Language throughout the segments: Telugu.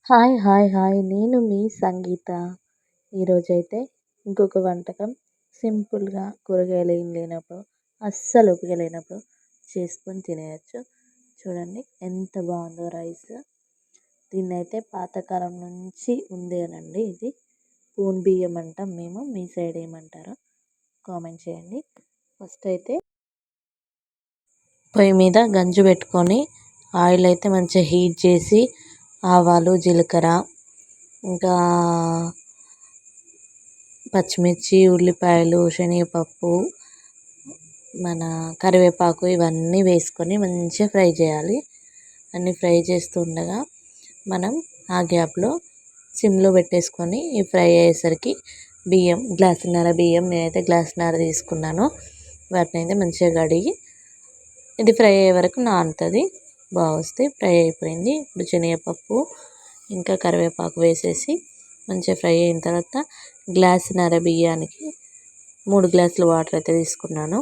హాయ్ హాయ్ హాయ్ నేను మీ సంగీత. ఈరోజైతే ఇంకొక వంటకం సింపుల్గా కూరగాయలు ఏం లేనప్పుడు అస్సలు ఓపిక లేనప్పుడు చేసుకొని తినేయచ్చు. చూడండి ఎంత బాగుందో రైస్. దీన్నైతే పాతకాలం నుంచి ఉంది అనండి. ఇది పూన్ బియ్యం అంటాం మేము, మీ సైడ్ ఏమంటారో కామెంట్ చేయండి. ఫస్ట్ అయితే పొయ్యి మీద గంజు పెట్టుకొని ఆయిల్ అయితే మంచిగా హీట్ చేసి ఆవాలు జీలకర్ర ఇంకా పచ్చిమిర్చి ఉల్లిపాయలు శనగపప్పు మన కరివేపాకు ఇవన్నీ వేసుకొని మంచిగా ఫ్రై చేయాలి. అన్నీ ఫ్రై చేస్తుండగా మనం ఆ గ్యాప్లో సిమ్లో పెట్టేసుకొని ఈ ఫ్రై అయ్యేసరికి బియ్యం గ్లాసున్నర బియ్యం నేనైతే గ్లాసున్నర తీసుకున్నాను. వాటిని అయితే మంచిగా కడిగి ఇది ఫ్రై అయ్యే వరకు నానుతుంది. బాగా వస్తే ఫ్రై అయిపోయింది. ఇప్పుడు శనగపప్పు ఇంకా కరివేపాకు వేసేసి మంచిగా ఫ్రై అయిన తర్వాత గ్లాసున్నర బియ్యానికి 3 గ్లాసులు వాటర్ అయితే తీసుకున్నాను.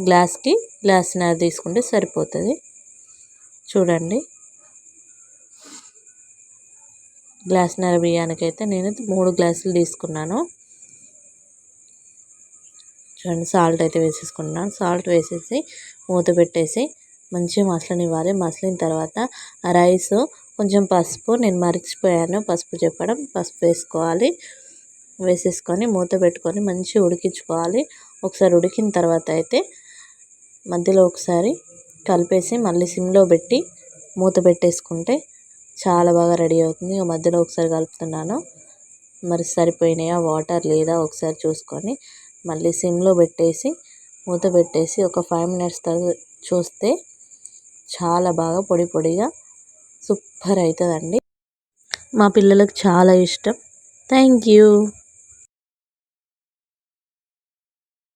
గ్లాస్కి గ్లాసున్నర తీసుకుంటే సరిపోతుంది. చూడండి, గ్లాసున్నర బియ్యానికి అయితే నేను 3 గ్లాసులు తీసుకున్నాను. చూడండి, సాల్ట్ అయితే వేసేసుకున్నాను. సాల్ట్ వేసేసి మూత పెట్టేసి మంచిగా మసలనివ్వాలి. మసలిన తర్వాత ఆ రైస్ కొంచెం పసుపు, నేను మర్చిపోయాను పసుపు చెప్పడం, పసుపు వేసుకోవాలి. వేసేసుకొని మూత పెట్టుకొని మంచిగా ఉడికించుకోవాలి. ఒకసారి ఉడికిన తర్వాత అయితే మధ్యలో ఒకసారి కలిపేసి మళ్ళీ సిమ్లో పెట్టి మూత పెట్టేసుకుంటే చాలా బాగా రెడీ అవుతుంది. మధ్యలో ఒకసారి కలుపుతున్నాను, మరి సరిపోయినాయా వాటర్ లేదా ఒకసారి చూసుకొని మళ్ళీ సిమ్లో పెట్టేసి మూత పెట్టేసి ఒక 5 మినిట్స్ తర్వాత చూస్తే చాలా బాగా పొడి పొడిగా సూపర్ అవుతుందండి. మా పిల్లలకు చాలా ఇష్టం. Thank you.